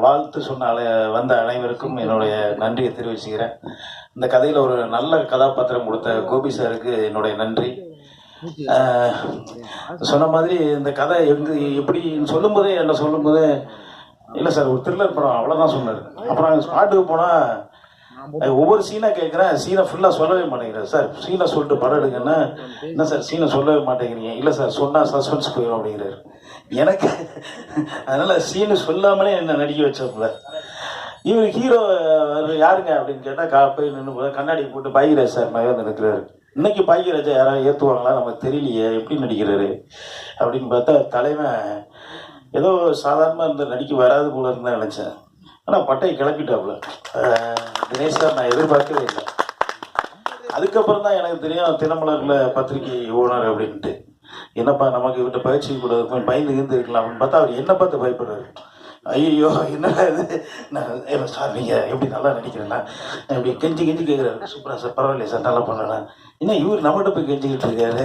வாழ்த்து சொன்ன வந்த அனைவருக்கும் என்னுடைய நன்றியை தெரிவிச்சுக்கிறேன். இந்த கதையில் ஒரு நல்ல கதாபாத்திரம் கொடுத்த கோபி சாருக்கு என்னுடைய நன்றி. சொன்ன மாதிரி இந்த கதை எப்படி சொல்லும்போதே என்ன சொல்லும்போதே இல்லை சார் ஒரு த்ரில்லர் படம் அவ்வளோதான் சொன்னார். அப்புறம் ஸ்பாட்டுக்கு போனால் ஒவ்வொரு சீனாக கேட்குறேன், சீனை ஃபுல்லாக சொல்லவே மாட்டேங்கிறேன். சார் சீனை சொல்லிட்டு படம் எடுங்கன்னா என்ன சார் சீனை சொல்லவே மாட்டேங்கிறீங்க? இல்லை சார் சொன்னால் சஸ்பென்ஸ் போயிடும் அப்படிங்கிறாரு. எனக்கு அதனால் சீனு சொல்லாமலே என்ன நடிக்க வச்சப்பல. இவர் ஹீரோ யாருங்க அப்படின்னு கேட்டால் போய் நின்று கண்ணாடி போட்டு பாகிராஜ் சார் மாதிரி வந்து நிற்கிறாரு. இன்னைக்கு பாகிராஜா யாராவது ஏற்றுவாங்களா நமக்கு தெரியலையே, எப்படி நடிக்கிறாரு அப்படின்னு பார்த்தா தலைவன் ஏதோ சாதாரணமாக இந்த நடிக்க வராது போல இருந்தால் நினச்சேன். ஆனால் பட்டையை கிளப்பிட்டாப்புல தினேஷ் சார். நான் எதிர்பார்க்கவே இல்லை. அதுக்கப்புறம் தான் எனக்கு தெரியும் தினமலரில் பத்திரிகை ஓனர் அப்படின்ட்டு. என்னப்பா நமக்கு இவர்கிட்ட பயிற்சி கூட பயந்து இருக்கலாம் அப்படின்னு பார்த்தா அவர் என்ன பார்த்து பயப்படுறாரு. ஐயோ என்னடா இது, நான் சார் நீங்கள் எப்படி நல்லா நடிக்கிறேன்னா இப்படி கெஞ்சி கேட்குறாரு. சூப்பராக சார், பரவாயில்லையா சார், நல்லா பண்ணலாம். இன்னும் இவர் நம்மகிட்ட போய் கெஞ்சிக்கிட்டு இருக்காரு.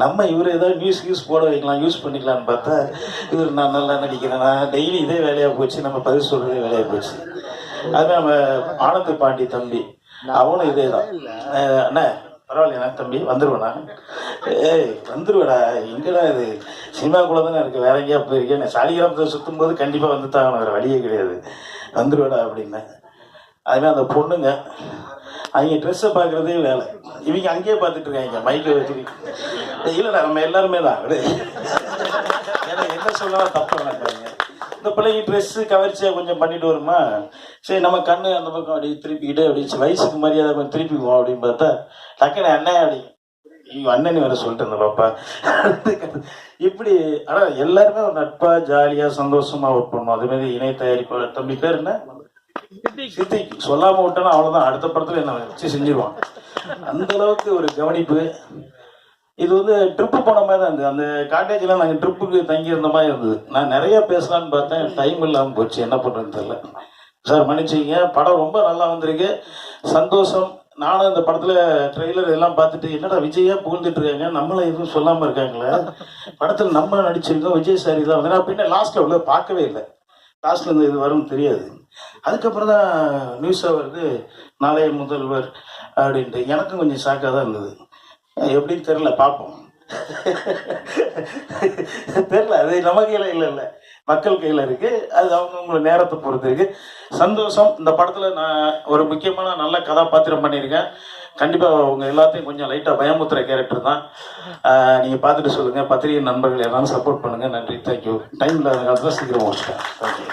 நம்ம இவர் ஏதாவது நியூஸ் போட வைக்கலாம், யூஸ் பண்ணிக்கலான்னு பார்த்தா இவர் நான் நல்லா நடிக்கிறேன்னா டெய்லி இதே வேலையாக போச்சு, நம்ம பதில் சொல்கிறதே வேலையாக போச்சு. அது நம்ம ஆனந்த் பாண்டி தம்பி அவனும் இதே தான். அண்ணா பரவாயில்லையா தம்பி வந்துடுவேண்ணா. வந்துடுவேடா, எங்கடா இது சினிமாக்குள்ளே தானே இருக்குது, வேற எங்கேயா போயிருக்கேன். நான் சாலிகிராமத்தை சுற்றும் போது கண்டிப்பாக வந்து தான் வேறு வழியே கிடையாது, வந்துடுவேடா அப்படின்னேன். அதுமாதிரி அந்த பொண்ணுங்க அவங்க ட்ரெஸ்ஸை பார்க்குறதே வேலை. இவங்க அங்கேயே பார்த்துட்டு இருக்காங்க மைக்கை வச்சுட்டு. இல்லைடா நம்ம எல்லாருமே தான் ஏன்னா என்ன சொன்னாலும் தப்பு நினைப்பாங்க. இந்த பிள்ளைங்க ட்ரெஸ்ஸு கவர்ச்சியாக கொஞ்சம் பண்ணிட்டு வருமா, சரி நம்ம கண்ணு அந்த பக்கம் அப்படி திருப்பிக்கிட்டு அப்படி வயசுக்கு மரியாதை கொஞ்சம் திருப்பிக்குவோம் அப்படின்னு பார்த்தா டக்குன்னு அண்ணன் அப்படி அண்ணன் வேற சொல்லிட்டு பாப்பா இப்படி. ஆனால் எல்லாருமே ஒரு நட்பாக ஜாலியாக சந்தோஷமாக ஒர்க் பண்ணணும். அதேமாதிரி இணை தயாரிப்பாளர் தம்பி பேர் என்ன சித்தி சொல்லாமல் விட்டோன்னா அவ்வளோதான், அடுத்த படத்தில் என்ன வச்சு செஞ்சிருவான். அந்த அளவுக்கு ஒரு கவனிப்பு. இது வந்து ட்ரிப்பு போன மாதிரி தான் இருந்தது. அந்த காட்டேஜில் நாங்கள் ட்ரிப்புக்கு தங்கியிருந்த மாதிரி இருந்தது. நான் நிறைய பேசலான்னு பார்த்தேன், டைம் இல்லாமல் போச்சு, என்ன பண்ணுறதுன்னு தெரியல. சார் மன்னிச்சிங்க, படம் ரொம்ப நல்லா வந்திருக்கு, சந்தோஷம். நானும் இந்த படத்தில் ட்ரெய்லர் எல்லாம் பார்த்துட்டு என்னடா விஜயா புகழ்ந்துட்டு இருக்காங்க, நம்மளை எதுவும் சொல்லாமல் இருக்காங்களே, படத்தில் நம்ம நடிச்சிருக்கோம், விஜய் சார் தான் வந்து. நான் பின்ன லாஸ்ட்டில் உள்ள பார்க்கவே இல்லை, லாஸ்ட்டில் இந்த இது வரும்னு தெரியாது. அதுக்கப்புறம் தான் நியூஸாக வருது நாளைய முதல்வர் அப்படின்ட்டு. எனக்கும் கொஞ்சம் ஷாக்காக தான் இருந்தது. எப்படின்னு தெரில, பார்ப்போம். தெரில, அது நம்ம கையில் இல்லை, மக்கள் கையில் இருக்குது. அது அவங்கவுங்களோட நேரத்தை பொறுத்து இருக்குது. சந்தோஷம். இந்த படத்தில் நான் ஒரு முக்கியமான நல்ல கதாபாத்திரம் பண்ணியிருக்கேன். கண்டிப்பாக அவங்க எல்லாத்தையும் கொஞ்சம் லைட்டாக பயமுத்துற கேரக்டர் தான். நீங்கள் பார்த்துட்டு சொல்லுங்கள். பத்திரிகை நண்பர்கள் எல்லாரும் சப்போர்ட் பண்ணுங்கள். நன்றி, தேங்க்யூ. டைம் இல்லாத காலத்தில் சீக்கிரம் முடிச்சிட்டேன். தேங்க்யூ.